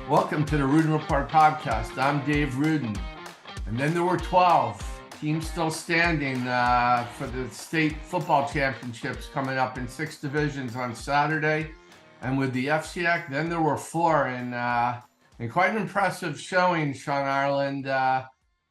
Welcome to the Ruden Report podcast. I'm Dave Ruden. And then there were 12 teams still standing for the state football championships coming up in 6 divisions on Saturday. And with the FCIAC, then there were 4 in quite an impressive showing, Sean Ireland.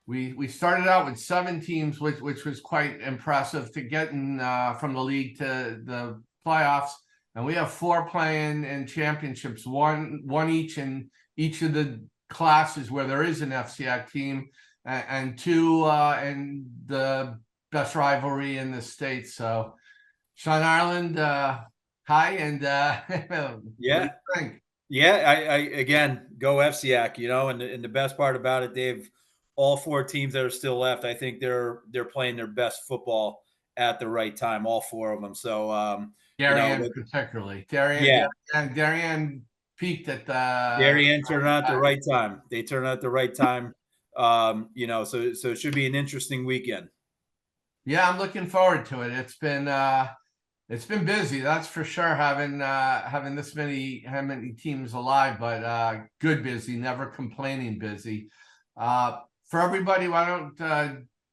We started out with 7 teams, which was quite impressive to getting from the league to the playoffs. And we have 4 playing in championships, one each in each of the classes where there is an FCIAC team, and 2 in the best rivalry in the state. So, Sean Ireland, hi, and what do you think? I again go FCIAC, and the best part about it, Dave, all 4 teams that are still left, I think they're playing their best football at the right time, all 4 of them. So Darien particularly. Darien peaked at the Darien turned out the right time. They turned out the right time. So it should be an interesting weekend. Yeah, I'm looking forward to it. It's been busy, that's for sure, having this many teams alive, but good busy, never complaining busy. For everybody, why don't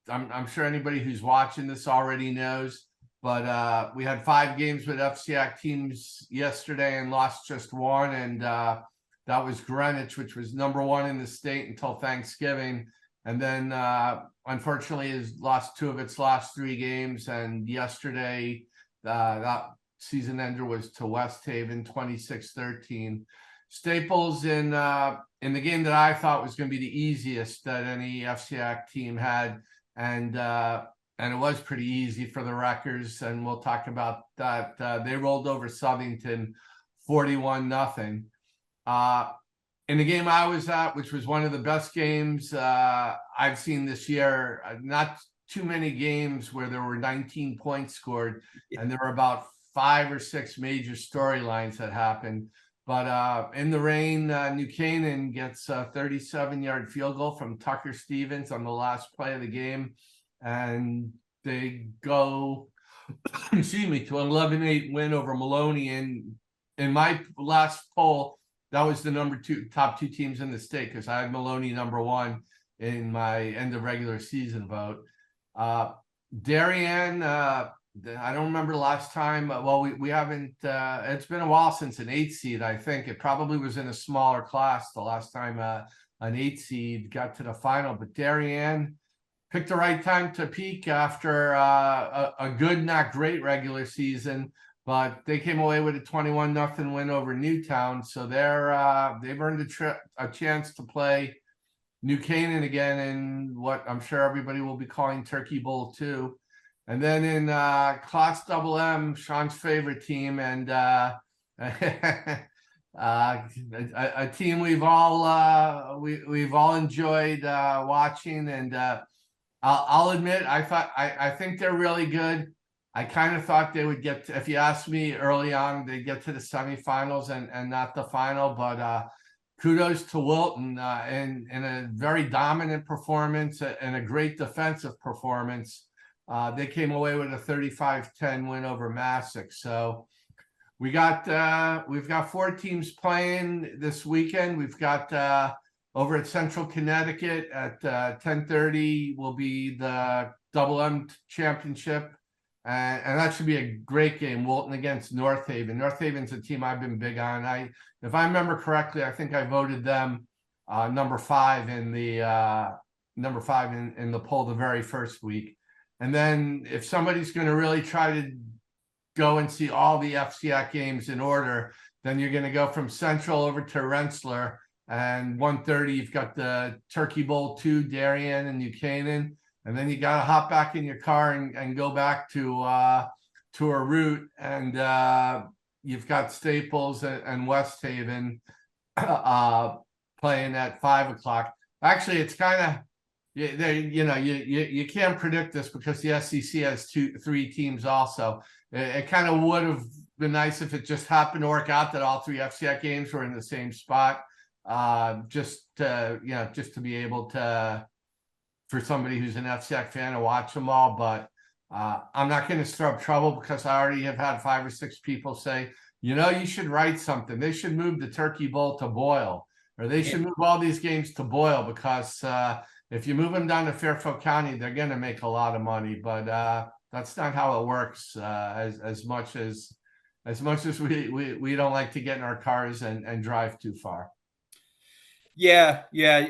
I'm sure anybody who's watching this already knows, but we had 5 games with FCIAC teams yesterday and lost just 1, and that was Greenwich, which was number 1 in the state until Thanksgiving, and then unfortunately has lost 2 of its last 3 games, and yesterday that season ender was to West Haven, 26-13. Staples in the game that I thought was going to be the easiest that any FCIAC team had, and it was pretty easy for the Wreckers, and we'll talk about that. They rolled over Southington 41-0. In the game I was at, which was one of the best games I've seen this year, not too many games where there were 19 points scored, and there were about 5 or 6 major storylines that happened. But in the rain, New Canaan gets a 37-yard field goal from Tucker Stevens on the last play of the game, and they go, excuse me, to an 11-8 win over Maloney. And in my last poll, that was the top 2 teams in the state, because I had Maloney number 1 in my end of regular season vote. Darien, I don't remember last time. Well, we haven't. It's been a while since an 8 seed. I think it probably was in a smaller class the last time an 8 seed got to the final. But Darien picked the right time to peak after a good, not great regular season. But they came away with a 21-0 win over Newtown. So they've earned a chance to play New Canaan again in what I'm sure everybody will be calling Turkey Bowl 2. And then in Class MM, Sean's favorite team, and a team we've all enjoyed watching. And I'll admit, I think they're really good. I kind of thought they would get if you asked me early on, they'd get to the semifinals and not the final. But kudos to Wilton in a very dominant performance and a great defensive performance. They came away with a 35-10 win over Massac. So we've got 4 teams playing this weekend. We've got over at Central Connecticut at 10:30 will be the Double M Championship, and that should be a great game. Wilton against North Haven. North Haven's a team I've been big on. If I remember correctly, I think I voted them number 5 in the poll the very first week. And then if somebody's going to really try to go and see all the FCIAC games in order, then you're going to go from Central over to Rensselaer. And 1:30, you've got the Turkey Bowl 2, Darien and New Canaan. And then you got to hop back in your car and go back to a route. And you've got Staples and West Haven playing at 5 o'clock. Actually, it's kind of, you can't predict this because the SEC has 3 teams also. It kind of would have been nice if it just happened to work out that all 3 FCIAC games were in the same spot, just to be able to, for somebody who's an FCIAC fan, to watch them all. But I'm not going to stir up trouble because I already have had 5 or 6 people say, you should write something. They should move the Turkey Bowl to Boyle, or they should move all these games to Boyle, because if you move them down to Fairfield County, they're going to make a lot of money. But that's not how it works. As much as we don't like to get in our cars and drive too far. Yeah, yeah.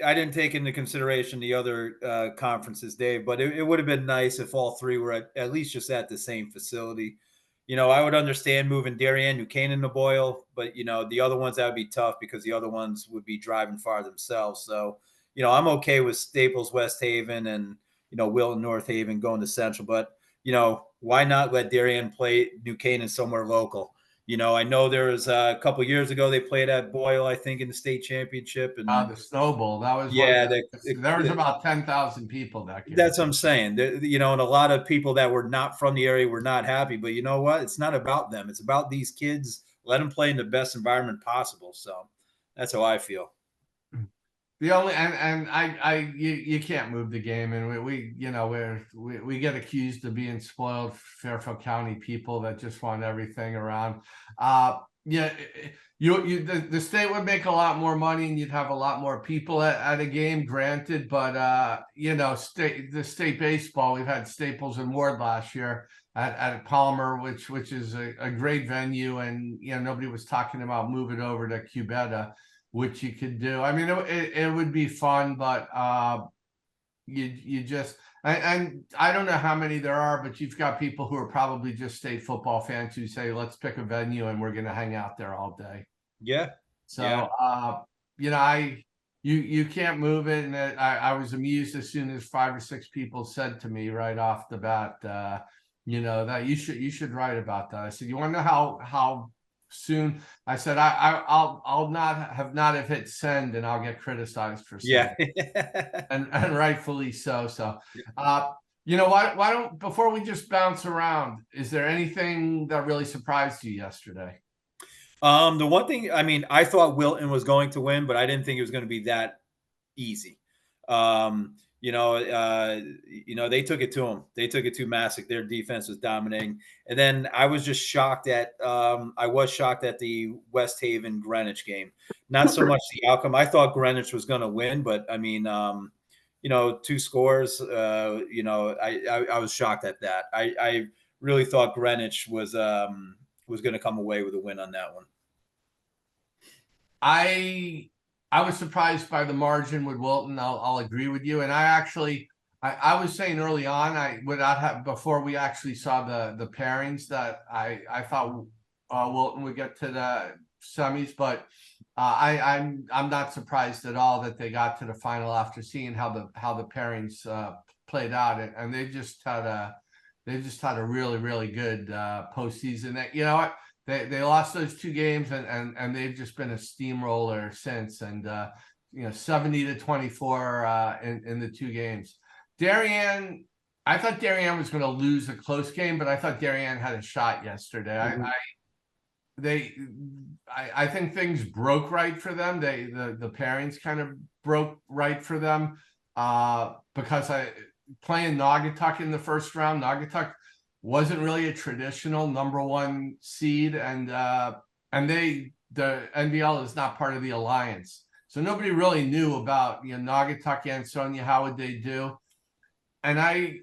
I didn't take into consideration the other conferences, Dave, but it would have been nice if all three were at least just at the same facility. I would understand moving Darien, New Canaan to Boyle, but the other ones, that would be tough because the other ones would be driving far themselves. So, I'm okay with Staples, West Haven, and Wilton, North Haven going to Central, but why not let Darien play New Canaan somewhere local? I know there was a couple years ago they played at Boyle, I think, in the state championship, and The Snow Bowl, that was yeah, there was about 10,000 people that game. that's what I'm saying. And a lot of people that were not from the area were not happy. But you know what? It's not about them. It's about these kids. Let them play in the best environment possible. So that's how I feel. The only you can't move the game, and we get accused of being spoiled Fairfield County people that just want everything around. Yeah, the state would make a lot more money, and you'd have a lot more people at a game, granted. But the state baseball, we've had Staples and Ward last year at Palmer, which is a great venue, and nobody was talking about moving over to Cubetta, which you could do. I mean, it would be fun, but you just, and I don't know how many there are, but you've got people who are probably just state football fans who say, let's pick a venue and we're going to hang out there all day. Yeah. So, yeah. You can't move it. And I was amused as soon as 5 or 6 people said to me right off the bat, that you should write about that. I said, you want to know how soon? I said, I'll not have hit send, and I'll get criticized for saying, and rightfully so. So, why don't, before we just bounce around, is there anything that really surprised you yesterday? The one thing, I mean, I thought Wilton was going to win, but I didn't think it was going to be that easy. They took it to them. They took it to Massac. Their defense was dominating. And then I was just shocked at the West Haven Greenwich game. Not so much the outcome. I thought Greenwich was going to win, but I mean, 2 scores, I was shocked at that. I really thought Greenwich was going to come away with a win on that one. I was surprised by the margin with Wilton. I'll agree with you. And I was saying early on, before we actually saw the pairings, that I thought Wilton would get to the semis, but I'm not surprised at all that they got to the final after seeing how the pairings played out, and they just had a really, really good postseason. That, you know what, they lost those 2 games, and they've just been a steamroller since. And 70-24 in the 2 games. Darien, I thought Darien was going to lose a close game, but I thought Darien had a shot yesterday. Mm-hmm. I think things broke right for them. The pairings kind of broke right for them because playing Naugatuck in the first round. Naugatuck wasn't really a traditional #1 seed, and the NBL is not part of the alliance, so nobody really knew about Naugatuck, Ansonia. How would they do? And I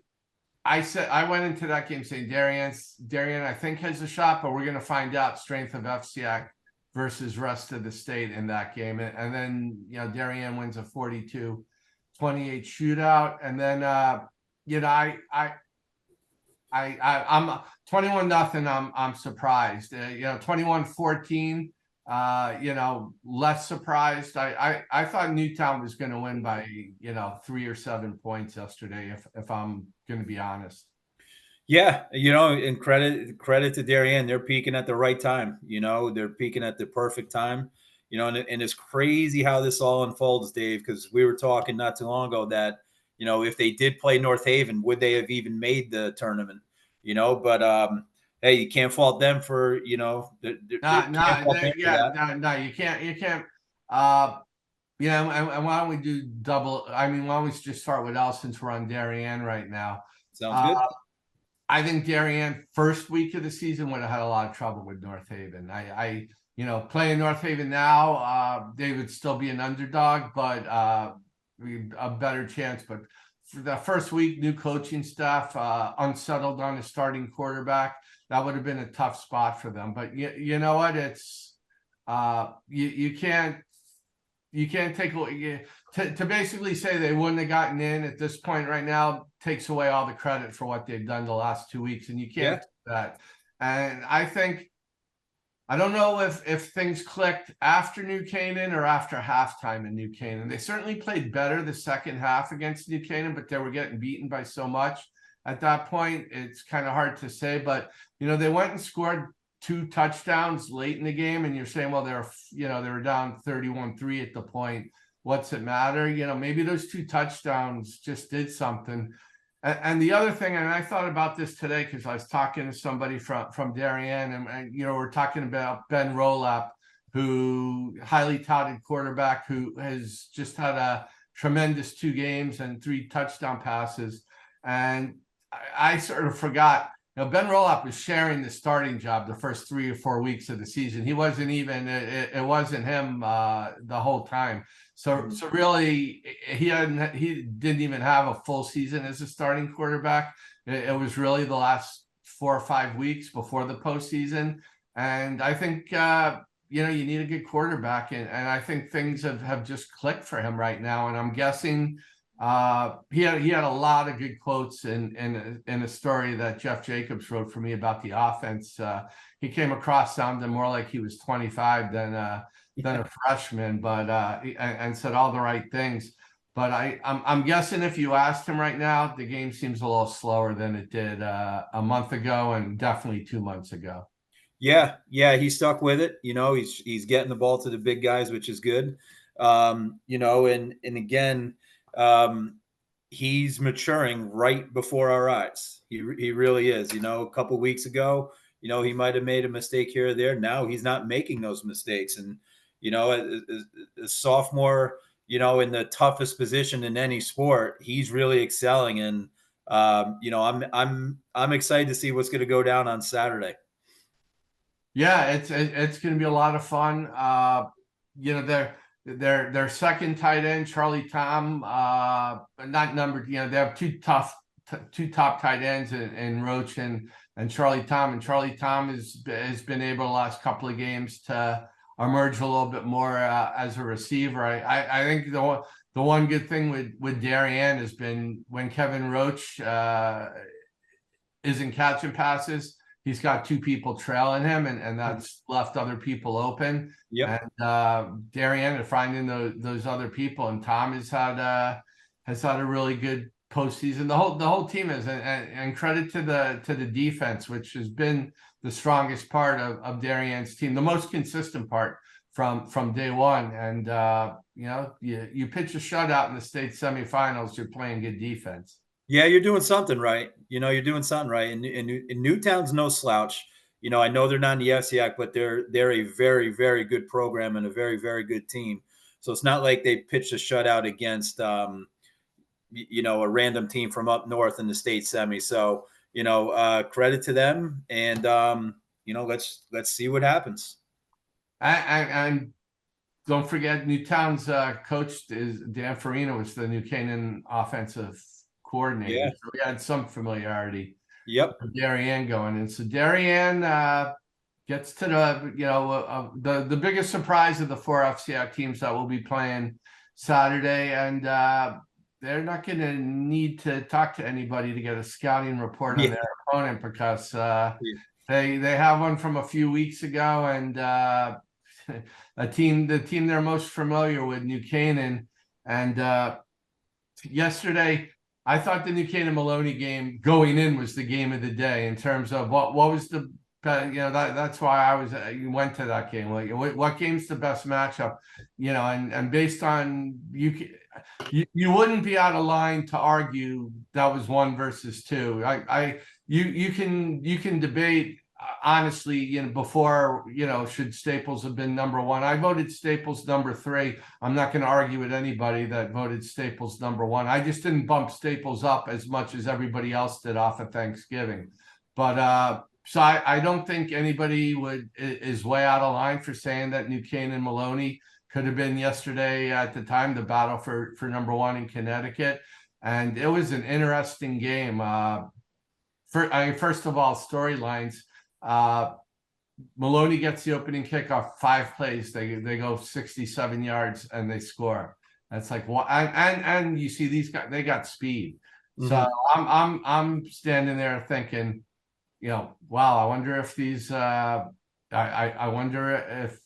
said, I went into that game saying Darien I think has a shot, but we're going to find out strength of FCIAC versus rest of the state in that game. And then Darien wins a 42-28 shootout, and then I'm 21-0. I'm surprised. 21-14. Less surprised. I thought Newtown was going to win by 3 or 7 points yesterday, if I'm going to be honest. Yeah, and credit to Darien. They're peaking at the right time. They're peaking at the perfect time. And it's crazy how this all unfolds, Dave, because we were talking not too long ago that if they did play North Haven, would they have even made the tournament? But hey, you can't fault them for you can't. And why don't we do double? I mean, why don't we just start with Al, since we're on Darien right now? Sounds good. I think Darien first week of the season would have had a lot of trouble with North Haven. playing North Haven now, they would still be an underdog, but a better chance. But for the first week, new coaching staff, unsettled on a starting quarterback, that would have been a tough spot for them. But you know what? It's you can't take away to basically say they wouldn't have gotten in at this point right now takes away all the credit for what they've done the last 2 weeks, and you can't do that. And I don't know if things clicked after New Canaan or after halftime in New Canaan. They certainly played better the second half against New Canaan, but they were getting beaten by so much at that point. It's kind of hard to say, but they went and scored 2 touchdowns late in the game, and you're saying, well, they were down 31-3 at the point. What's it matter? Maybe those 2 touchdowns just did something. And the other thing, and I thought about this today because I was talking to somebody from Darien, and we're talking about Ben Rolap, who highly touted quarterback who has just had a tremendous 2 games and 3 touchdown passes. And I sort of forgot, Ben Rolap was sharing the starting job the first 3 or 4 weeks of the season. He wasn't even, it wasn't him the whole time. So really, he didn't even have a full season as a starting quarterback. It was really the last 4 or 5 weeks before the postseason. And I think, you need a good quarterback. And I think things have just clicked for him right now. And I'm guessing he had a lot of good quotes in a story that Jeff Jacobs wrote for me about the offense. He came across sounding more like he was 25 than a freshman, but and said all the right things. But I'm guessing if you asked him right now, the game seems a little slower than it did a month ago and definitely 2 months ago. Yeah, he stuck with it. He's getting the ball to the big guys, which is good. And again, he's maturing right before our eyes. He really is. A couple of weeks ago, he might have made a mistake here or there. Now he's not making those mistakes. And a sophomore, in the toughest position in any sport, he's really excelling. And I'm excited to see what's going to go down on Saturday. Yeah, it's going to be a lot of fun. Their second tight end, Charlie Tom, not numbered. They have 2 top tight ends in Roach and Charlie Tom. And Charlie Tom has been able the last couple of games to emerge a little bit more as a receiver. I think the one good thing with Darien has been when Kevin Roach isn't catching passes, he's got 2 people trailing him, and that's left other people open. Yep. And Darien are finding those other people, and Tom has had a really good postseason. The whole team is, and credit to the defense, which has been the strongest part of Darien's team, the most consistent part from day one. And you pitch a shutout in the state semifinals, you're playing good defense. Yeah, you're doing something right. You're doing something right. And Newtown's no slouch. I know they're not in the FCIAC, but they're a very, very good program and a very, very good team. So it's not like they pitched a shutout against, a random team from up north in the state semi. So, credit to them. And, let's see what happens. And don't forget, Newtown's coach is Dan Farina, was the New Canaan offensive coordinator. Yeah. So we had some familiarity. Yep. With Darien going. And so Darien gets to the biggest surprise of the 4 FCIAC teams that will be playing Saturday. And they're not going to need to talk to anybody to get a scouting report on their opponent, because they have one from a few weeks ago, and the team they're most familiar with, New Canaan. And yesterday, I thought the New Canaan Maloney game going in was the game of the day in terms of what was the that's why you went to that game. Like, what game's the best matchup? And based on you wouldn't be out of line to argue that was 1 versus 2. You can debate honestly, before, should Staples have been number 1? I voted Staples number 3. I'm not going to argue with anybody that voted Staples number 1. I just didn't bump Staples up as much as everybody else did off of Thanksgiving. But So I don't think anybody is way out of line for saying that New Canaan and Maloney could have been yesterday at the time, the battle for number one in Connecticut. And it was an interesting game. First of all, storylines. Maloney gets the opening kickoff, 5 plays. They go 67 yards and they score. That's like what, and you see these guys, they got speed. So I'm standing there thinking, wow, I wonder if these I wonder if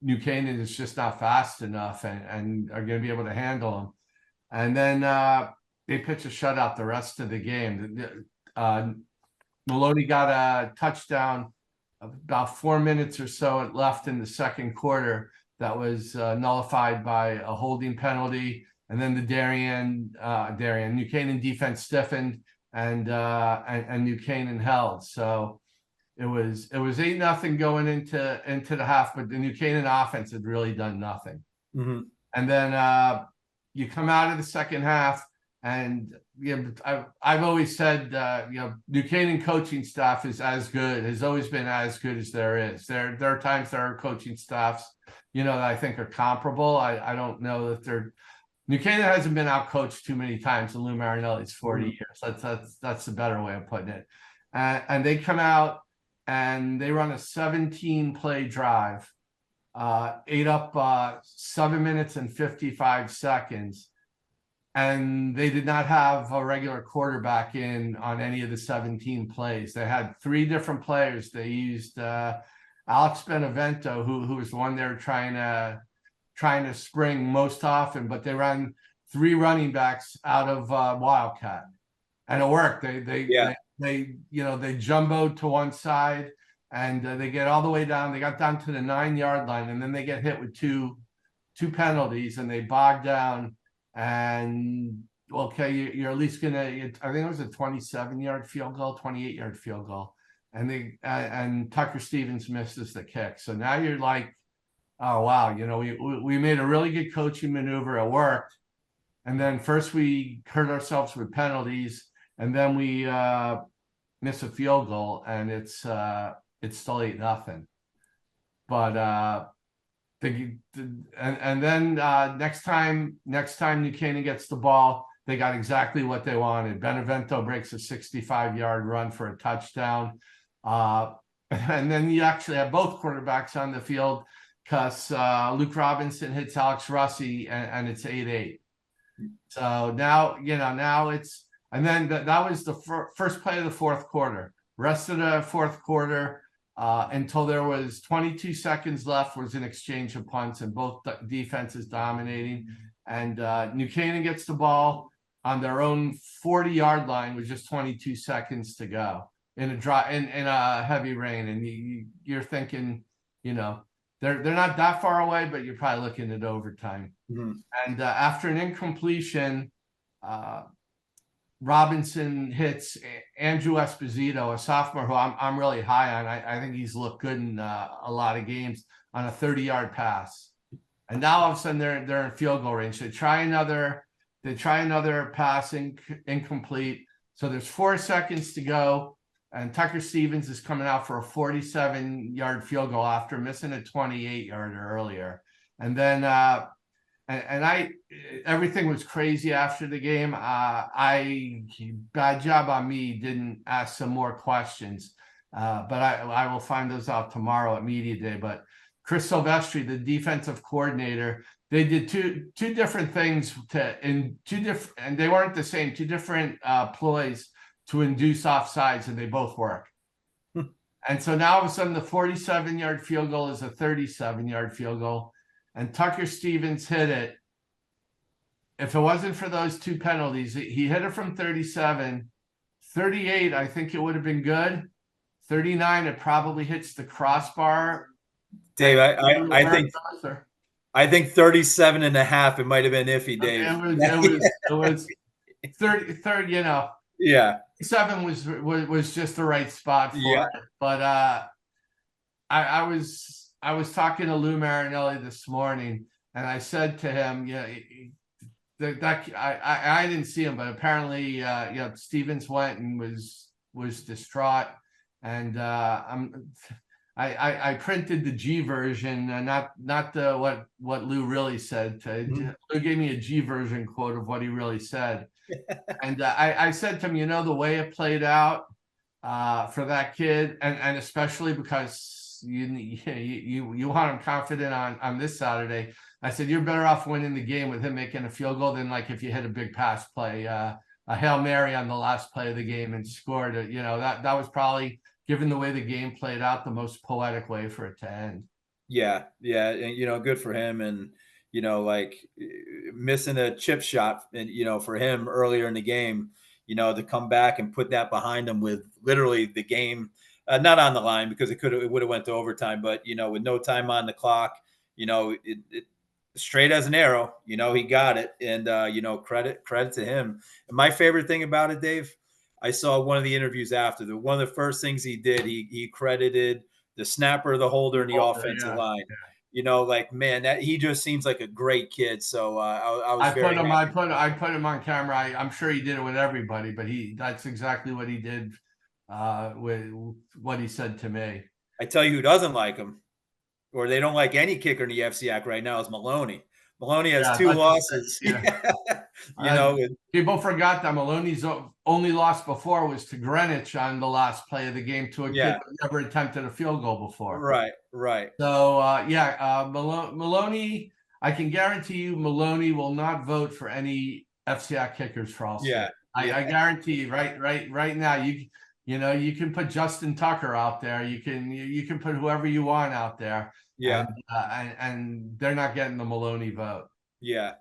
New Canaan is just not fast enough and are going to be able to handle them. And then they pitch a shutout the rest of the game. Maloney got a touchdown about 4 minutes or so left in the second quarter that was nullified by a holding penalty. And then the New Canaan defense stiffened and New Canaan held. So it was 8-0 going into the half, but the New Canaan offense had really done nothing. And then you come out of the second half, and I've always said New Canaan coaching staff is has always been as good as there is. There are times there are coaching staffs that I think are comparable. I don't know that New Canaan hasn't been out-coached too many times in Lou Marinelli's 40 years. That's the better way of putting it. And they come out and they run a 17-play drive, ate up 7 minutes and 55 seconds. And they did not have a regular quarterback in on any of the 17 plays. They had 3 different players. They used Alex Benevento, who was the one they were trying to spring most often, but they ran 3 running backs out of Wildcat, and it worked. They jumboed to one side, and they get all the way down. They got down to the 9-yard line, and then they get hit with two penalties, and they bog down. And okay, you're at least gonna. I think it was a 27-yard field goal, 28-yard field goal, and Tucker Stevens misses the kick. So now you're like, oh wow, we made a really good coaching maneuver. It worked, and then first we hurt ourselves with penalties, and then we miss a field goal, and it's still 8-0. But and then next time New Canaan gets the ball, they got exactly what they wanted. Benevento breaks a 65-yard run for a touchdown, and then you actually have both quarterbacks on the field, because Luke Robinson hits Alex Russi, and it's 8-8. So now it's, and then that was the first play of the fourth quarter. Rest of the fourth quarter, until there was 22 seconds left, was an exchange of punts, and both defenses dominating. And New Canaan gets the ball on their own 40-yard line with just 22 seconds to go in a heavy rain, and you're thinking, they're not that far away, but you're probably looking at overtime. And after an incompletion, Robinson hits Andrew Esposito, a sophomore who I'm really high on. I think he's looked good in a lot of games, on a 30-yard pass. And now all of a sudden they're in field goal range. They try another pass, incomplete. So there's 4 seconds to go, and Tucker Stevens is coming out for a 47-yard field goal after missing a 28-yarder earlier. And then everything was crazy after the game. Bad job on me, didn't ask some more questions, but I will find those out tomorrow at media day. But Chris Silvestri, the defensive coordinator, they did two different things and they weren't the same, 2 different ploys to induce offsides, and they both work. And so now all of a sudden the 47-yard field goal is a 37-yard field goal, and Tucker Stevens hit it. If it wasn't for those 2 penalties, he hit it from 37. 38, I think it would have been good. 39, it probably hits the crossbar. Dave, I think 37 and a half, it might have been iffy, Dave. It was 30, Yeah. 7 was just the right spot for it. But I was talking to Lou Marinelli this morning, and I said to him, I didn't see him, but apparently, Stevens went and was distraught, and I printed the G version, not the what Lou really said. Lou gave me a G version quote of what he really said, and I said to him, you know, the way it played out for that kid, and especially because you want him confident on this Saturday. I said you're better off winning the game with him making a field goal than like if you hit a big pass play, a Hail Mary on the last play of the game and scored it. You know, that was probably, given the way the game played out, the most poetic way for it to end. Yeah, yeah, and you know, good for him, and you know, like missing a chip shot, and you know, for him earlier in the game, you know, to come back and put that behind him with literally the game not on the line because it would have went to overtime, but you know, with no time on the clock, you know, it straight as an arrow, you know, he got it, and you know, credit to him. And my favorite thing about it, Dave, I saw one of the interviews after one of the first things he did, he credited the snapper, the holder, and the offensive Yeah. line. You know, like man, that he just seems like a great kid. So I was very happy. I put him on camera. I'm sure he did it with everybody, but that's exactly what he did with what he said to me. I tell you who doesn't like him, or they don't like any kicker in the FCIAC right now is Maloney. Maloney has two losses. Yeah. You know, people forgot that Maloney's only loss before was to Greenwich on the last play of the game to a kid who never attempted a field goal before. Right. So Maloney, I can guarantee you, Maloney will not vote for any FCIAC kickers for all state. I guarantee you, right now, you know, you can put Justin Tucker out there. You can put whoever you want out there. Yeah. And they're not getting the Maloney vote. Yeah.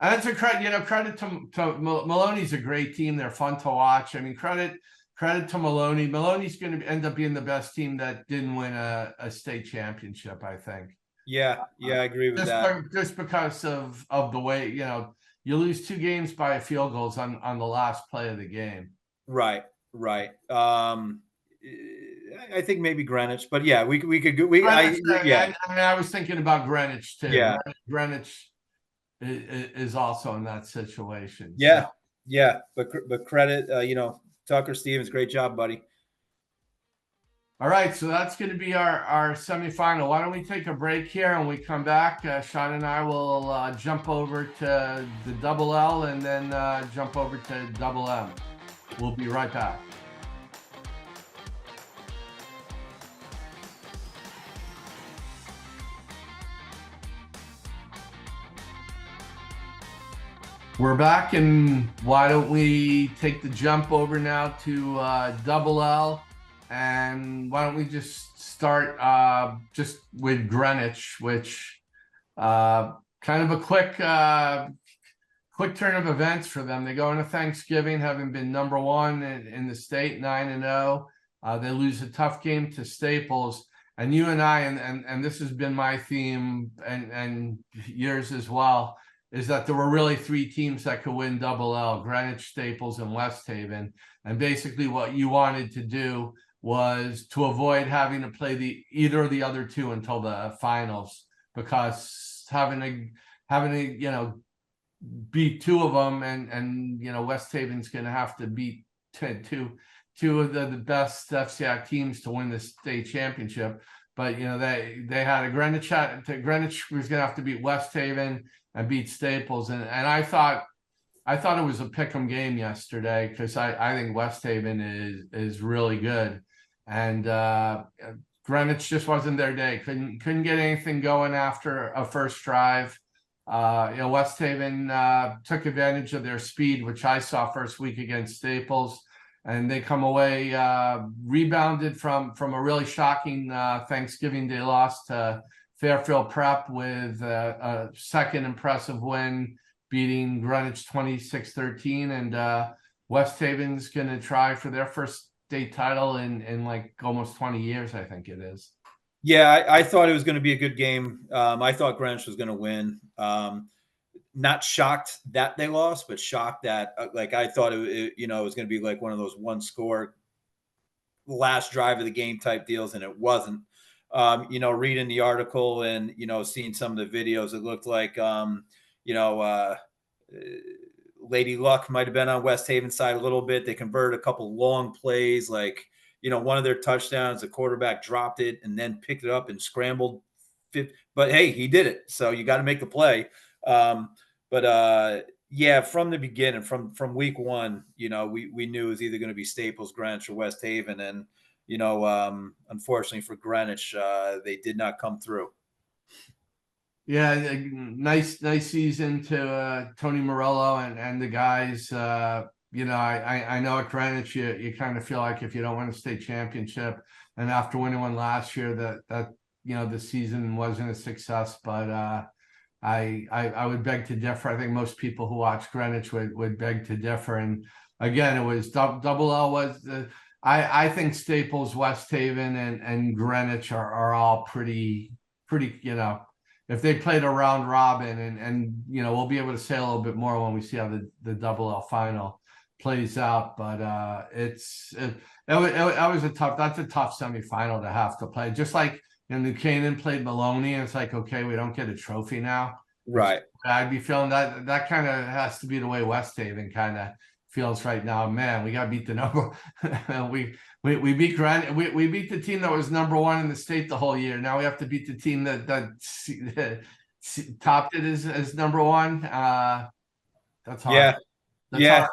And it's a credit to Maloney's a great team. They're fun to watch. I mean, credit to Maloney. Maloney's going to end up being the best team that didn't win a state championship, I think. Yeah, I agree with that. Just because of the way, you know, you lose 2 games by field goals on the last play of the game. Right. I think maybe Greenwich, but yeah, we could go. I was thinking about Greenwich too. Yeah. Greenwich is also in that situation. Yeah, so. Yeah, but credit, you know, Tucker Stevens, great job, buddy. All right, so that's going to be our semifinal. Why don't we take a break here, and we come back. Sean and I will jump over to the double L and then jump over to double M. We'll be right back. We're back, and why don't we take the jump over now to double L, and why don't we just start just with Greenwich, which kind of a quick turn of events for them. They go into Thanksgiving having been number 1 in the state, 9-0. They lose a tough game to Staples, and you and I, and this has been my theme and yours as well, is that there were really 3 teams that could win double L: Greenwich, Staples, and West Haven. And basically what you wanted to do was to avoid having to play either of the other 2 until the finals, because having to you know, beat 2 of them, and you know, West Haven's going to have to beat two of the best FCIAC teams to win the state championship. But you know, they had a Greenwich was going to have to beat West Haven and beat Staples, and I thought it was a pick'em game yesterday, because I think West Haven is really good, and Greenwich just wasn't their day. Couldn't get anything going after a first drive. You know, West Haven took advantage of their speed, which I saw first week against Staples, and they come away rebounded from a really shocking Thanksgiving Day loss to Fairfield Prep with a second impressive win, beating Greenwich 26-13, and West Haven's going to try for their first state title in like almost 20 years, I think it is. Yeah, I thought it was going to be a good game. I thought Greenwich was going to win. Not shocked that they lost, but shocked that like I thought it you know, it was going to be like one of those 1-score last drive of the game type deals, and it wasn't. You know, reading the article and, you know, seeing some of the videos, it looked like, you know, Lady Luck might have been on West Haven side a little bit. They converted a couple long plays, like, one of their touchdowns, the quarterback dropped it and then picked it up and scrambled. But hey, he did it. So you got to make the play. Yeah, from the beginning, from week one, we knew it was either going to be Staples, Greenwich, or West Haven. And, unfortunately for Greenwich, they did not come through. Yeah, nice season to Tony Morello and the guys. I know at Greenwich you kind of feel like if you don't win a state championship, and after winning one last year, that the season wasn't a success. But I would beg to differ. I think most people who watch Greenwich would beg to differ. And again, it was double L was the. I think Staples, West Haven, and Greenwich are all pretty. If they played a round robin, and we'll be able to say a little bit more when we see how the double L final plays out. But that's a tough semifinal to have to play. Just like New Canaan played Maloney, and it's like, okay, we don't get a trophy now. Right. I'd be feeling that kind of has to be the way West Haven kind of feels right now. Man, we got to beat the number. We beat we beat the team that was number one in the state the whole year. Now we have to beat the team that topped it as number one. That's hard. Yeah.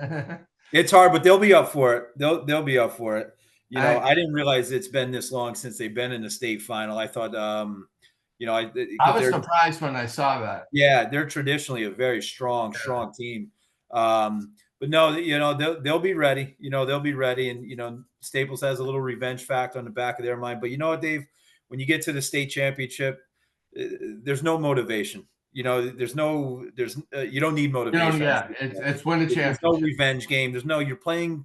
Hard. It's hard, but they'll be up for it. They'll be up for it. I didn't realize it's been this long since they've been in the state final. I thought, I was surprised when I saw that. Yeah, they're traditionally a very strong team. But no, they'll be ready. They'll be ready, and Staples has a little revenge factor on the back of their mind. But you know what, Dave? When you get to the state championship, there's no motivation. You don't need motivation. It's win the championship. There's no revenge game. You're playing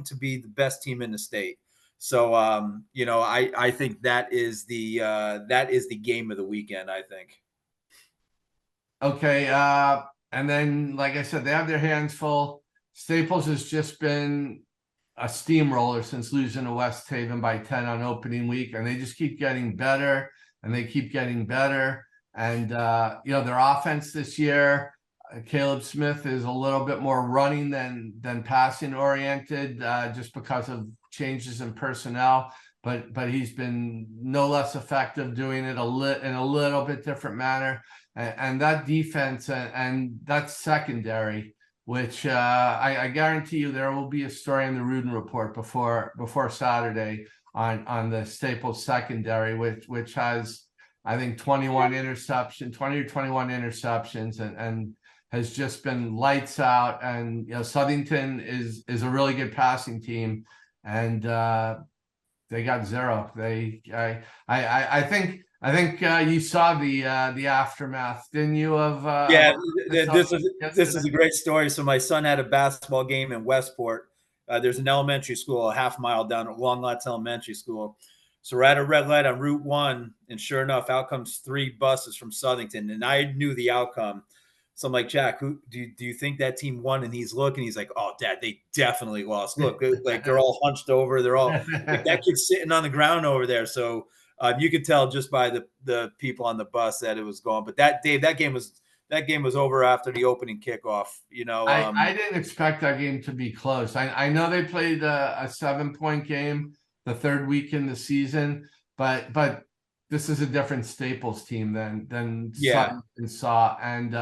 to be the best team in the state. So I think that is the game of the weekend, I think. Okay, and then, like I said, they have their hands full. Staples has just been a steamroller since losing to West Haven by 10 on opening week, and they just keep getting better, and they keep getting better. And their offense this year, Caleb Smith is a little bit more running than passing oriented, just because of changes in personnel. But he's been no less effective doing it in a little bit different manner. And that defense and that secondary, which I guarantee you there will be a story in the Ruden report before Saturday on the Staples secondary, which has, I think, 20 or 21 interceptions and has just been lights out. And Southington is a really good passing team, and they got zero. I think you saw the aftermath, didn't you? This is a great story. So my son had a basketball game in Westport. There's an elementary school a half mile down at Long Lots Elementary School. So we're at a red light on Route 1, and sure enough, out comes 3 buses from Southington, and I knew the outcome. So I'm like, Jack, who do you think that team won? And he's looking, he's like, oh, Dad, they definitely lost. Look, like they're all hunched over. They're all like that kid's sitting on the ground over there. So you could tell just by the people on the bus that it was gone. But that game was over after the opening kickoff. I didn't expect that game to be close. I know they played a 7-point game the third week in the season, but this is a different Staples team than Sutton saw, and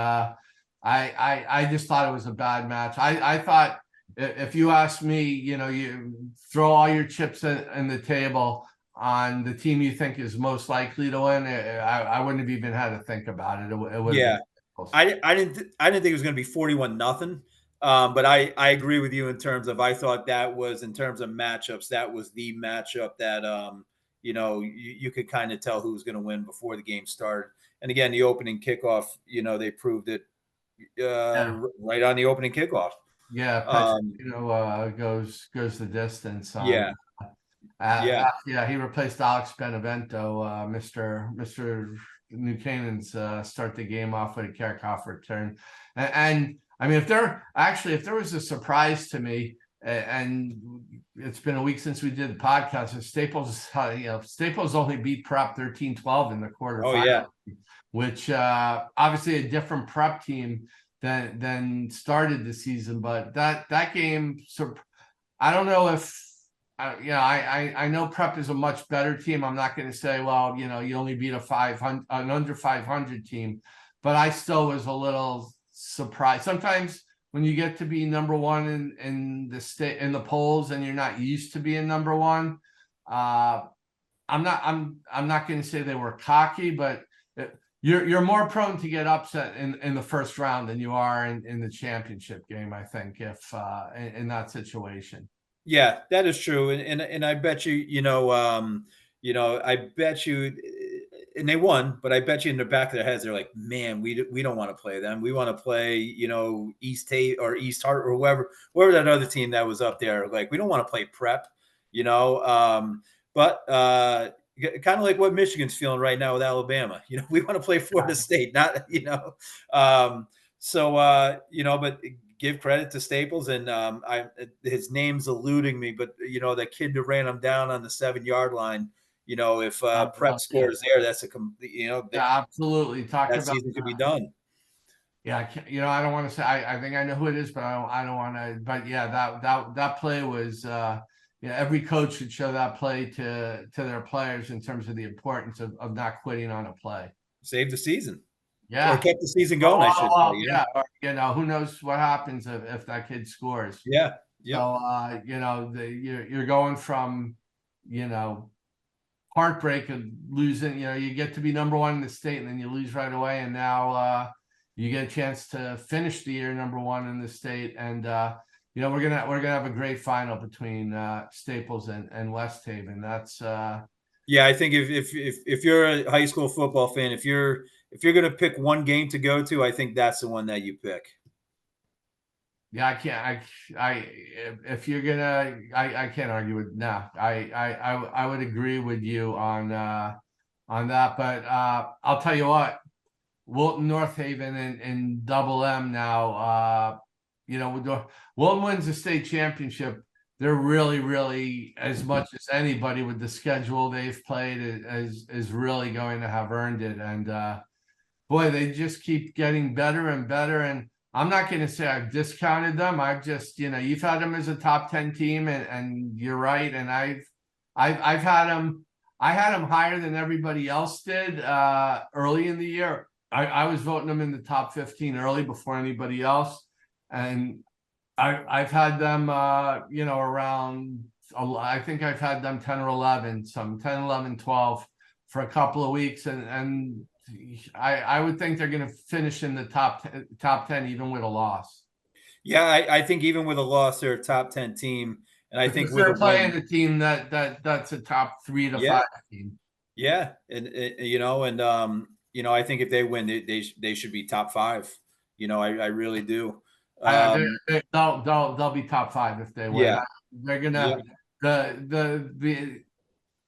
I just thought it was a bad match. I thought if you asked me, you throw all your chips in the table on the team you think is most likely to win, I wouldn't have even had to think about it. It would. Yeah, I didn't think it was going to be 41-0. But I agree with you in terms of, I thought that was, in terms of matchups, that was the matchup that you could kind of tell who was going to win before the game started. And again, the opening kickoff, they proved it right on the opening kickoff. Yeah, goes the distance. He replaced Alex Benevento, Mr. New Canaan's start the game off with a kickoff return. And I mean, if there was a surprise to me, and it's been a week since we did the podcast, Staples only beat Prep 13-12 in the quarterfinal. Oh yeah, which obviously a different Prep team than started the season, but that game. So I don't know if I know Prep is a much better team. I'm not going to say, well, you only beat an under 500 team, but I still was a little surprised. Sometimes when you get to be number one in the state in the polls and you're not used to being number one, I'm not going to say they were cocky, but you're more prone to get upset in the first round than you are in the championship game, I think, if in that situation. Yeah, that is true, and I bet you, I bet you, and they won, but I bet you in the back of their heads they're like, man, we don't want to play them. We want to play, East Tate or East Hart or whoever that other team that was up there. Like we don't want to play Prep, but kind of like what Michigan's feeling right now with Alabama. We want to play Florida State, not but give credit to Staples, and his name's eluding me, but that kid that ran him down on the 7-yard line. If Prep scores there, that's yeah, absolutely. Talk that about season could be done. Yeah, I don't want to say. I think I know who it is, but I don't want to. But yeah, that play was. Every coach should show that play to their players in terms of the importance of not quitting on a play. Save the season. Yeah, or kept the season going. I should say. Yeah, or, who knows what happens if that kid scores? Yeah. So you're going from heartbreak of losing. You get to be number one in the state, and then you lose right away, and now you get a chance to finish the year number one in the state, and we're gonna have a great final between Staples and West Haven. That's yeah. I think if you're a high school football fan, if you're gonna pick one game to go to, I think that's the one that you pick. Yeah, I can't. If you're gonna, I can't argue with. No, I would agree with you on that. But I'll tell you what, Wilton North Haven and Double M now. Wilton wins the state championship. They're really, as much as anybody with the schedule they've played, is really going to have earned it. And boy, they just keep getting better and better. And I'm not going to say I've discounted them. I've just, you've had them as a top 10 team, and you're right. And I've had them. I had them higher than everybody else did early in the year. I was voting them in the top 15 early before anybody else. And I've had them, around, I think I've had them 10 or 11, some 10, 11, 12 for a couple of weeks. And I would think they're going to finish in the top 10, even with a loss. Yeah, I think even with a loss, they're a top 10 team. And I think they're playing a team that's a top 3 to 5 team. Yeah. And I think if they win, they should be top 5. I really do. They'll be top 5 if they win. Yeah. They're gonna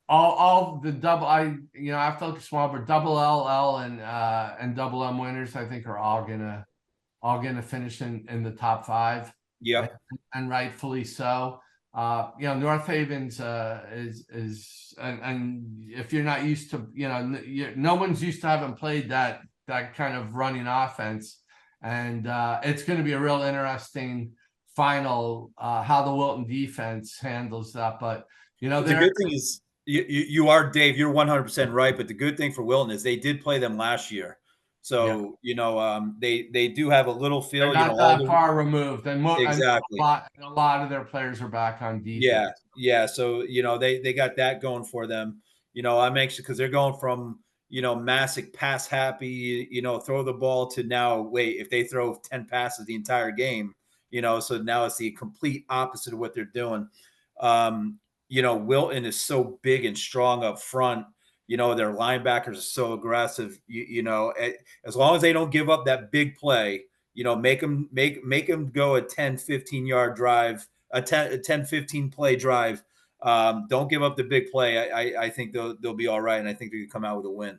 all the double. I have to look small, but double LL and double M winners, I think, are all gonna finish in the top 5. Yeah, and rightfully so. North Haven's is and if you're not used to, no one's used to having played that kind of running offense. And it's going to be a real interesting final, how the Wilton defense handles that. But the good thing is you are, Dave. You're 100% right. But the good thing for Wilton is they did play them last year, so they do have a little feel. They're not that far removed, and exactly. And a lot of their players are back on defense. Yeah. So they got that going for them. I'm anxious because they're going from Massick pass happy, throw the ball to now, wait, if they throw 10 passes the entire game, so now it's the complete opposite of what they're doing. Wilton is so big and strong up front. Their linebackers are so aggressive, as long as they don't give up that big play, make them go a 10, 15 yard drive, a 10, 15 play drive. Don't give up the big play. I think they'll be all right, and I think they can come out with a win.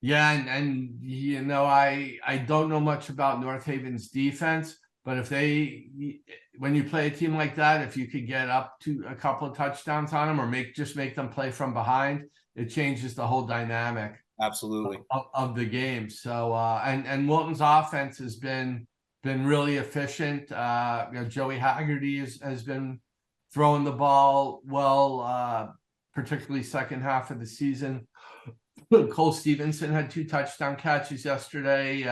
Yeah, and I don't know much about North Haven's defense, but when you play a team like that, if you could get up to a couple of touchdowns on them, or make them play from behind, it changes the whole dynamic. Absolutely. Of the game. So and Wilton's offense has been really efficient. Joey Haggerty has been throwing the ball well, particularly second half of the season. Cole Stevenson had 2 touchdown catches yesterday.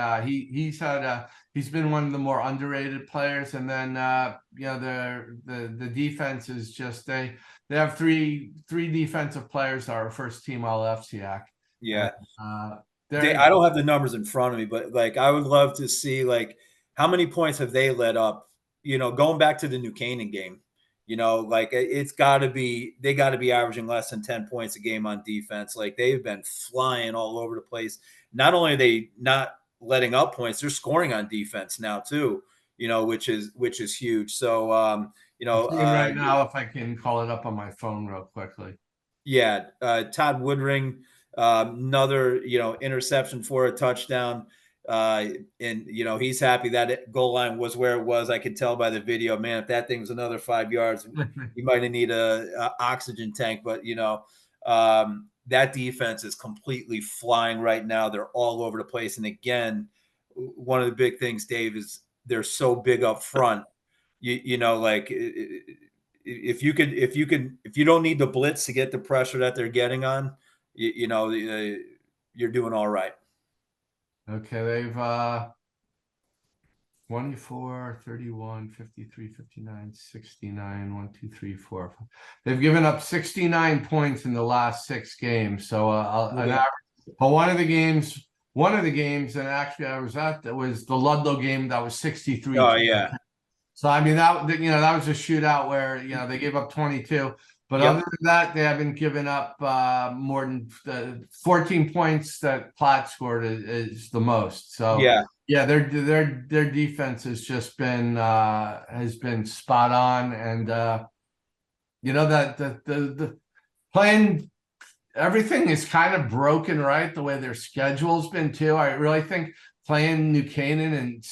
He's been one of the more underrated players. And then the defense is just they have three defensive players that are first team all FCIAC. Yeah. And, I don't have the numbers in front of me, but like I would love to see like how many points have they let up, going back to the New Canaan game. Like they got to be averaging less than 10 points a game on defense. Like they've been flying all over the place. Not only are they not letting up points, they're scoring on defense now too, which is huge. So, I'm seeing right now, if I can call it up on my phone real quickly. Yeah. Todd Woodring, another, interception for a touchdown. And he's happy that goal line was where it was. I could tell by the video, man, if that thing was another 5 yards, he might have need a oxygen tank. But that defense is completely flying right now. They're all over the place. And again, one of the big things, Dave, is they're so big up front. Like if you don't need the blitz to get the pressure that they're getting on, you're doing all right. Okay, they've 24, 31, 53, 59, 69, 1, 2, 3, 4. They've given up 69 points in the last 6 games. So one of the games, and actually I was at, that was the Ludlow game that was 63. Oh yeah. So I mean that was a shootout where they gave up 22. But other than that, they haven't given up more than the 14 points that Platt scored is the most. So their defense has just been spot on, and that the playing, everything is kind of broken, right? The way their schedule's been too. I really think playing New Canaan, and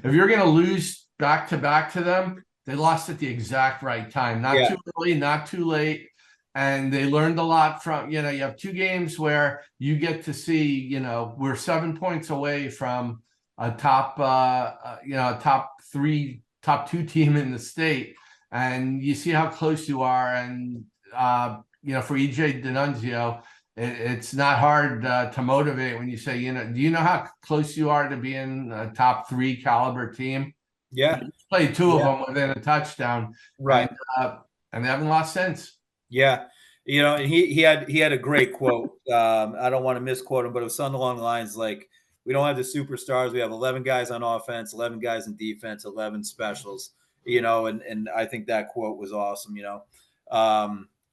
if you're going to lose back to back to them, they lost at the exact right time, not too early, not too late. And they learned a lot from, you have 2 games where you get to see, we're 7 points away from a top 2 team in the state. And you see how close you are. And, for EJ D'Annunzio, it's not hard to motivate when you say, do you know how close you are to being a top 3 caliber team? Yeah. Played 2 of them within a touchdown. Right. And they haven't lost since. Yeah. He had a great quote. I don't want to misquote him, but it was something along the lines like, we don't have the superstars. We have 11 guys on offense, 11 guys in defense, 11 specials, and I think that quote was awesome, and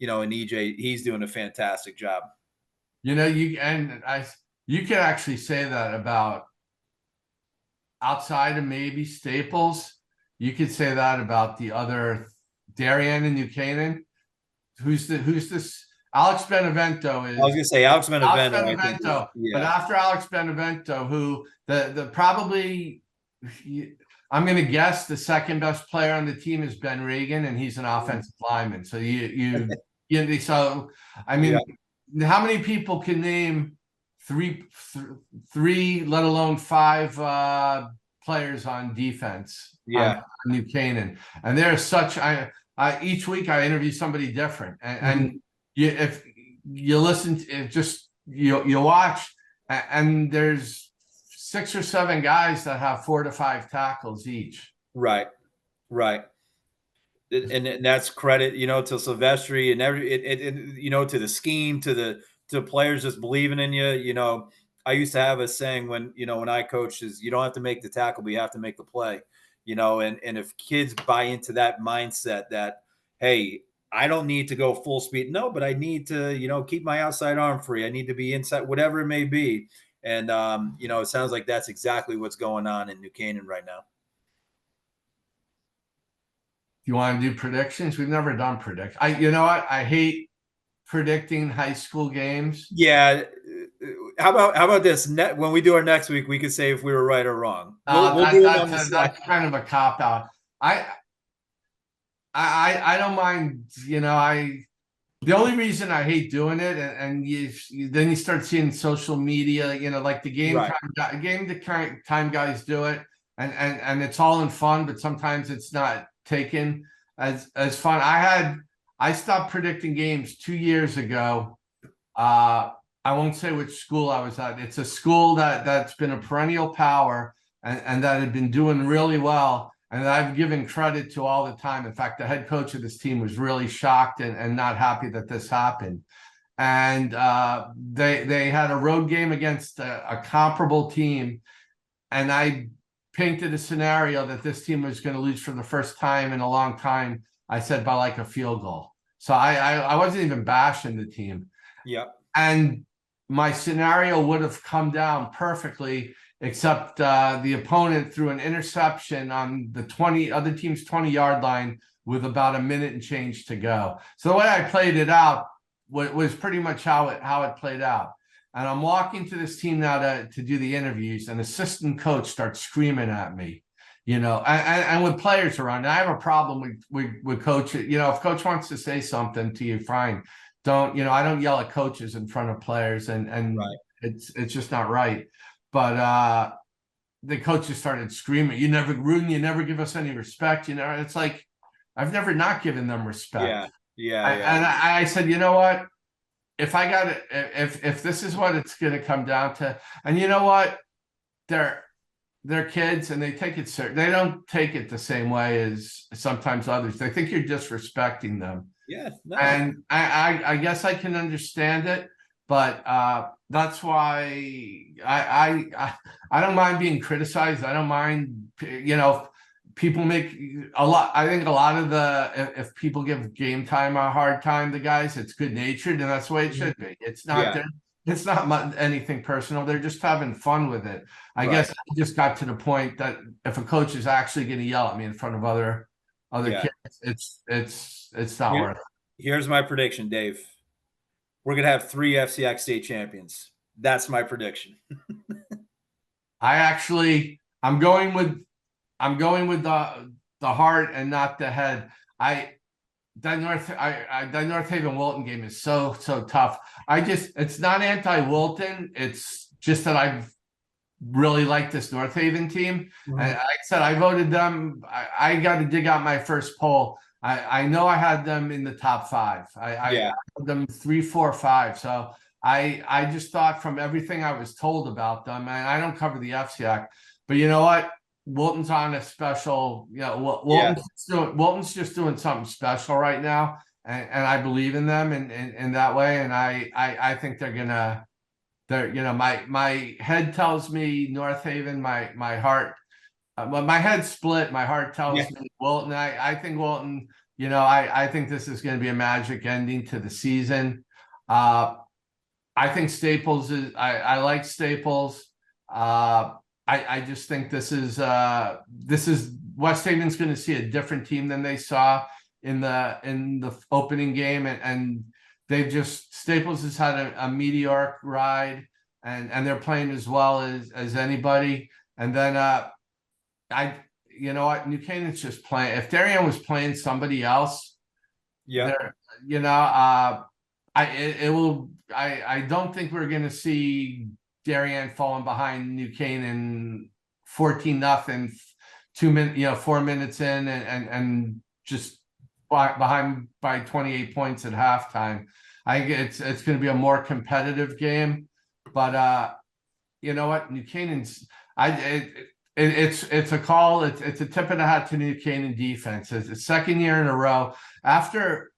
EJ, he's doing a fantastic job. You could actually say that about, outside of maybe Staples, you could say that about the other Darien and New Canaan. Who's this? Alex Benevento is. I was gonna say Alex Benevento. But after Alex Benevento, who the probably, I'm gonna guess the second best player on the team is Ben Regan, and he's an offensive lineman. So so I mean, how many people can name three, let alone 5 players on defense? On New Canaan, and there's such. Each week I interview somebody different, and if you listen, you watch, and there's 6 or 7 guys that have 4 to 5 tackles each. Right. And that's credit, to Silvestri and to the scheme, to players just believing in you. I used to have a saying when I coached is, you don't have to make the tackle, but you have to make the play. And if kids buy into that mindset that, hey, I don't need to go full speed. No, but I need to, keep my outside arm free. I need to be inside, whatever it may be. And, it sounds like that's exactly what's going on in New Canaan right now. You want to do predictions? We've never done predictions. I hate predicting high school games. Yeah. How about this? When we do our next week, we could say if we were right or wrong. That's kind of a cop out. I don't mind. The only reason I hate doing it, and then you start seeing social media. Like the game time guys do it, and it's all in fun, but sometimes it's not taken. as fun. I stopped predicting games 2 years ago. I won't say which school I was at. It's a school that's been a perennial power and that had been doing really well. And I've given credit to all the time. In fact, the head coach of this team was really shocked and not happy that this happened. And they had a road game against a comparable team, and I painted a scenario that this team was going to lose for the first time in a long time. I said by like a field goal. So I wasn't even bashing the team. Yep. And my scenario would have come down perfectly, except the opponent threw an interception on the other team's 20-yard line with about a minute and change to go. So the way I played it out was pretty much how it played out. And I'm walking to this team now to do the interviews, and assistant coach starts screaming at me, and with players around. And I have a problem with coach. If coach wants to say something to you, fine. Don't, I don't yell at coaches in front of players, and Right. it's just not right. But the coach just started screaming, Ruden, you never give us any respect. It's like, I've never not given them respect. Yeah. And I said, you know what? If I got it, if this is what it's going to come down to, and you know what, they're kids and they take it serious. They don't take it the same way as sometimes others. They think you're disrespecting them. Yeah. No. And I guess I can understand it, but that's why I don't mind being criticized. I don't mind, people make a lot. I think a lot of if people give game time a hard time, the guys, it's good natured, and that's the way it should be. It's not it's not anything personal. They're just having fun with it. I guess I just got to the point that if a coach is actually going to yell at me in front of other kids, it's not worth it. Here's my prediction, Dave. We're gonna have 3 FCIAC state champions. That's my prediction. I'm going with the heart and not the head. That North Haven Wilton game is so tough. It's not anti-Wilton. It's just that I've really liked this North Haven team. Mm-hmm. And like I said, I voted them. I got to dig out my first poll. I know I had them in the top 5. I had them 3, 4, 5. So I just thought from everything I was told about them, and I don't cover the FCIAC, but you know what? Wilton's on a special, Wilton's just doing something special right now. And I believe in them in that way. And I think they're my head tells me North Haven, my heart, my head's split. My heart tells me Wilton. I think Wilton, I think this is going to be a magic ending to the season. I think Staples I like Staples. I just think this is West Haven's going to see a different team than they saw in the opening game, and Staples has had a meteoric ride, and they're playing as well as anybody. And then New Canaan's just playing. If Darien was playing somebody else, I don't think we're going to see Darien falling behind New Canaan 14-0, 4 minutes in, and just behind by 28 points at halftime. I think it's going to be a more competitive game, but you know what, New Canaan's it's a call. It's a tip of the hat to New Canaan defense. It's the second year in a row after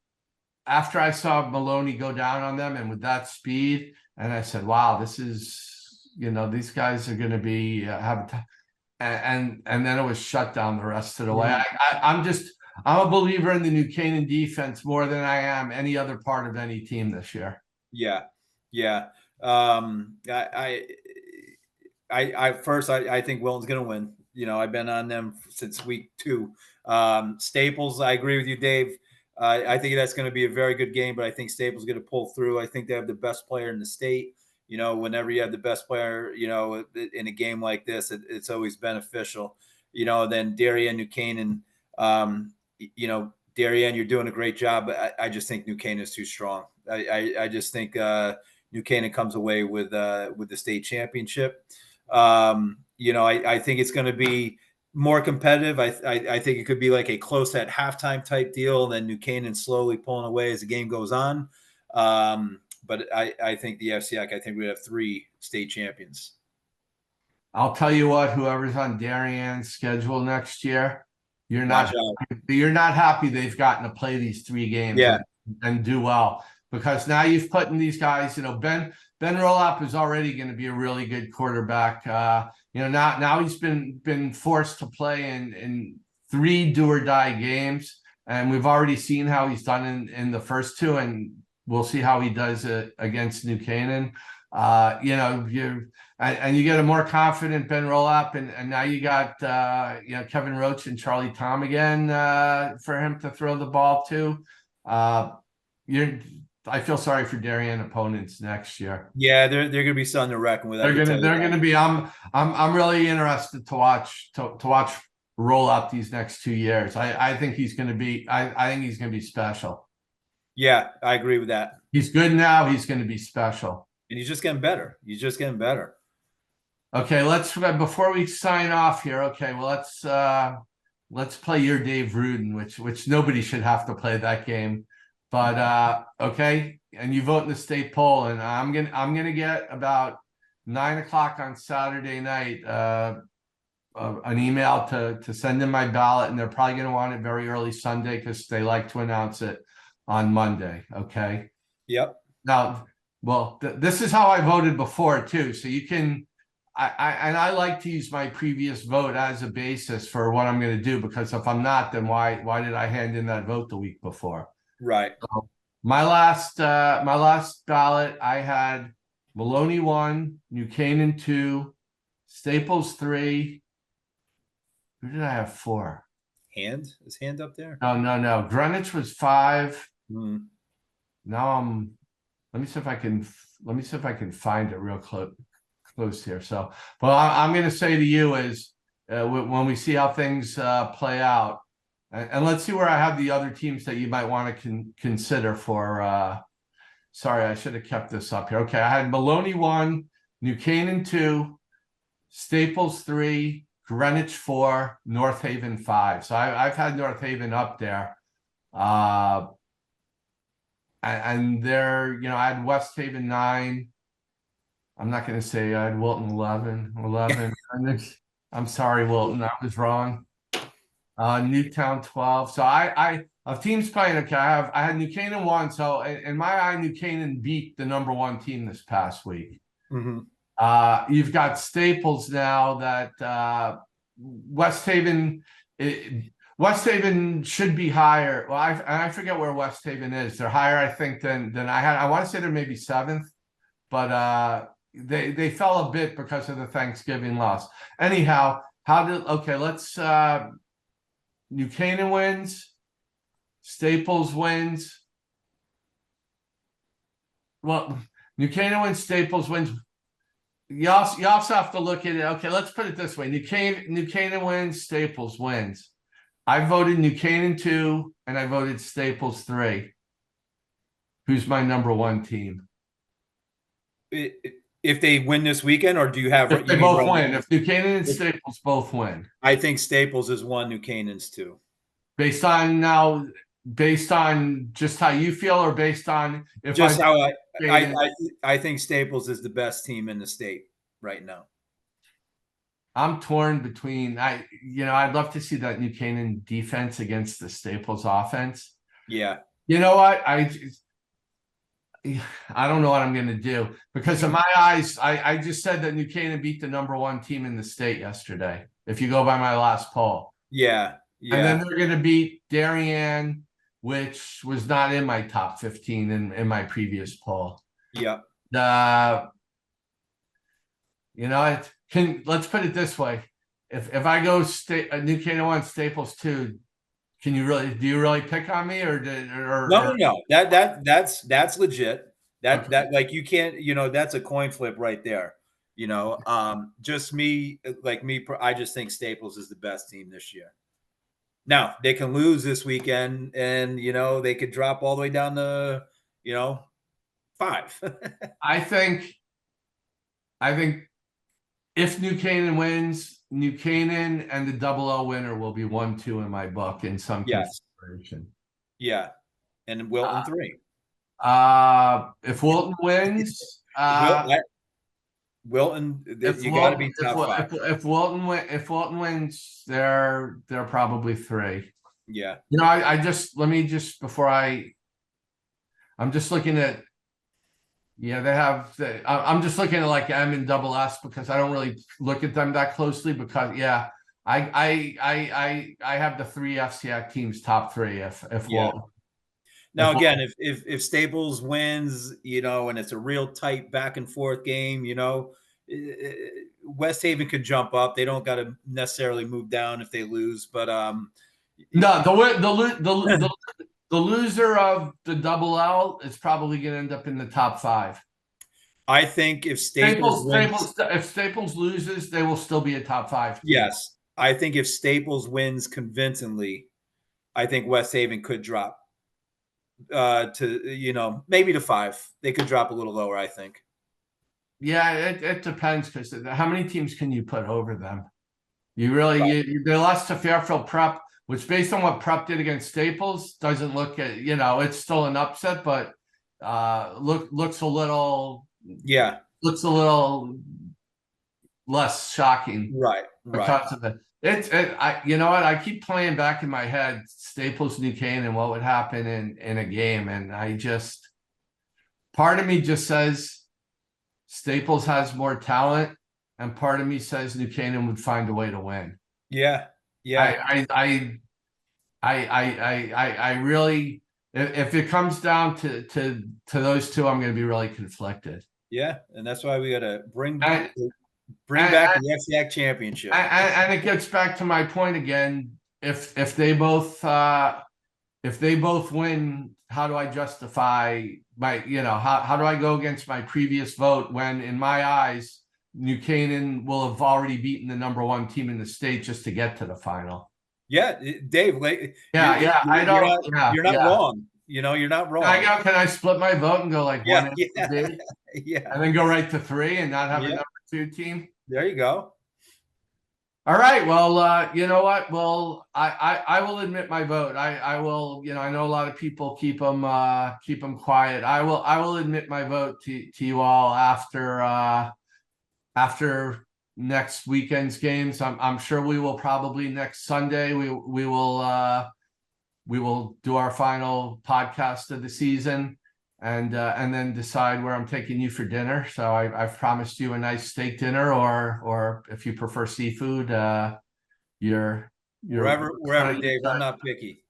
I saw Maloney go down on them and with that speed, and I said, wow, this is. These guys are going to be and then it was shut down the rest of the way. I'm a believer in the New Canaan defense more than I am any other part of any team this year. Yeah. I think Wilton's going to win. I've been on them since week 2. Staples, I agree with you, Dave. I think that's going to be a very good game, but I think Staples is going to pull through. I think they have the best player in the state. Whenever you have the best player, in a game like this, it's always beneficial. Then Darien, New Canaan, Darien, you're doing a great job. But I just think New Canaan is too strong. I just think New Canaan comes away with the state championship. I think it's going to be more competitive. I think it could be like a close at halftime type deal, and then New Canaan slowly pulling away as the game goes on. But I think the FCIAC, I think we have 3 state champions. I'll tell you what, whoever's on Darienne's schedule next year, you're Watch not out. you're not happy they've gotten to play these 3 games Yeah. and do well, because now you've put in these guys, Ben Rolap is already going to be a really good quarterback. Now he's been forced to play in 3 do or die games, and we've already seen how he's done in the first 2, and we'll see how he does it against New Canaan. You get a more confident Ben Rolap, and now you got Kevin Roach and Charlie Tom again for him to throw the ball to. I feel sorry for Darien opponents next year. Yeah, they're going to be something to reckon with. They're going to be. I'm really interested to watch roll up these next 2 years. I think he's going to be. I think he's going to be special. Yeah, I agree with that. He's good now. He's going to be special. And he's just getting better. Okay, before we sign off here. Okay, well let's play your Dave Ruden, which nobody should have to play that game, but okay. And you vote in the state poll, and I'm gonna get about 9 o'clock on Saturday night an email to send in my ballot, and they're probably gonna want it very early Sunday because they like to announce it on Monday. Okay. Yep. Now, well, this is how I voted before too, so you can. I like to use my previous vote as a basis for what I'm going to do, because if I'm not, then why did I hand in that vote the week before? Right. So my last ballot, I had Maloney 1, New Canaan 2, Staples 3. Who did I have 4? Is Hand up there? No. Greenwich was 5. Mm. Now let me see if I can find it real close here. So, well, I'm going to say to you is when we see how things play out, and let's see where I have the other teams that you might want to consider for. Sorry, I should have kept this up here. Okay, I had Maloney 1, New Canaan 2, Staples 3, Greenwich 4, North Haven 5. So I've had North Haven up there. And there, I had West Haven 9. I'm not going to say I had Wilton 11. I'm sorry, Wilton, I was wrong. Newtown 12. So I of teams playing. Okay, I had New Canaan 1. So in my eye, New Canaan beat the number 1 team this past week. Mm-hmm. You've got Staples now that West Haven. West Haven should be higher. Well, I forget where West Haven is. They're higher, I think, than I had. I want to say they're maybe 7th, but they fell a bit because of the Thanksgiving loss. Anyhow, let's New Canaan wins, Staples wins. Well, New Canaan wins, Staples wins. You also have to look at it. Okay, let's put it this way: New Canaan wins, Staples wins. I voted New Canaan 2, and I voted Staples 3. Who's my number 1 team? If they win this weekend, or do you have? If they both win. If New Canaan and Staples both win. I think Staples is 1, New Canaan's 2. Based on just how you feel, or based on if just how I think Staples is the best team in the state right now. I'm torn between I'd love to see that New Canaan defense against the Staples offense. Yeah. You know what? I don't know what I'm going to do, because in my eyes, I just said that New Canaan beat the number 1 team in the state yesterday, if you go by my last poll. Yeah. And then they're going to beat Darien, which was not in my top 15 in my previous poll. Yeah. Let's put it this way. If I go New Canaan 1, Staples 2, do you really pick on me or no? That's legit. That like you can't, that's a coin flip right there. Just me, I just think Staples is the best team this year. Now they can lose this weekend, and they could drop all the way down to 5. I think if New Canaan wins, New Canaan, and the double L winner will be 1-2 in my book in some Yes. configuration. Yeah. And Wilton 3. If Wilton wins, Wilton, you got to be top 5. If Wilton wins, they're probably 3. Yeah. You know, I'm just looking at. Yeah, they have. I'm just looking at like M and double S because I don't really look at them that closely because I have the 3 FCIAC teams top 3 if Wilton. Now again, if Staples wins, you know, and it's a real tight back and forth game, you know, West Haven could jump up. They don't got to necessarily move down if they lose, but no, the loser of the double L is probably going to end up in the top 5. I think if Staples loses, they will still be a top 5 team. Yes, I think if Staples wins convincingly, I think West Haven could drop to, you know, maybe to 5. They could drop a little lower, I think. Yeah, it depends because how many teams can you put over them? You really they lost to Fairfield Prep, which based on what Prep did against Staples doesn't look at, you know, it's still an upset, but looks a little less shocking, right? Because of it. You know what, I keep playing back in my head Staples New Canaan and what would happen in a game, and part of me just says Staples has more talent, and part of me says New Canaan would find a way to win. Yeah. I really, if it comes down to those two, I'm going to be really conflicted. Yeah, and that's why we got to bring back the FCIAC championship. And it gets back to my point again. If they both win, how do I justify my, you know, how do I go against my previous vote when in my eyes New Canaan will have already beaten the number 1 team in the state just to get to the final? Yeah, Dave. I don't. You're not wrong. You know, you're not wrong. Can I split my vote and go like 1 and then go right to 3 and not have a number 2 team? There you go. All right. Well, you know what? Well, I will admit my vote. I will. You know, I know a lot of people keep them quiet. I will admit my vote to you all after next weekend's games. I'm sure we will probably next Sunday we will do our final podcast of the season and then decide where I'm taking you for dinner. So I've promised you a nice steak dinner, or if you prefer seafood, you're wherever, Dave. I'm not picky.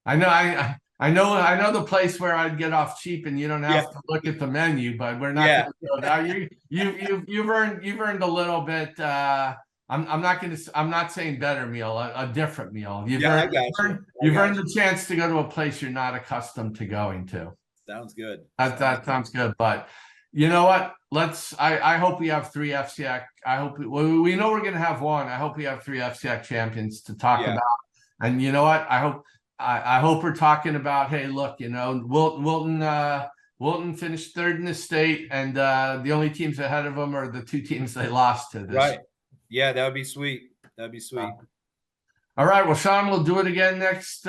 I know the place where I'd get off cheap and you don't have to look at the menu, but we're not going to go. You've earned a little bit. I'm not saying better meal, a different meal. You've earned the chance to go to a place you're not accustomed to going to. Sounds good. That sounds good. But you know what? I hope we have 3 FCIAC. I hope we know we're going to have 1. I hope we have 3 FCIAC champions to talk about. And you know what? I hope we're talking about, hey, look, you know, Wilton finished 3rd in the state, and the only teams ahead of them are the 2 teams they lost to. Right. Yeah, that would be sweet. That'd be sweet. All right. Well, Sean, we'll do it again next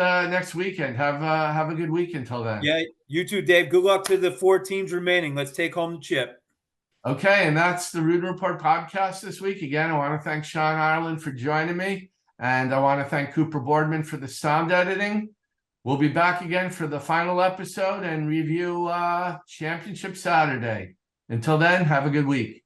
weekend. Have a good week until then. Yeah, you too, Dave. Good luck to the 4 teams remaining. Let's take home the chip. Okay, and that's the Ruden Report podcast this week. Again, I want to thank Sean Ireland for joining me, and I want to thank Cooper Boardman for the sound editing. We'll be back again for the final episode and review Championship Saturday. Until then, have a good week.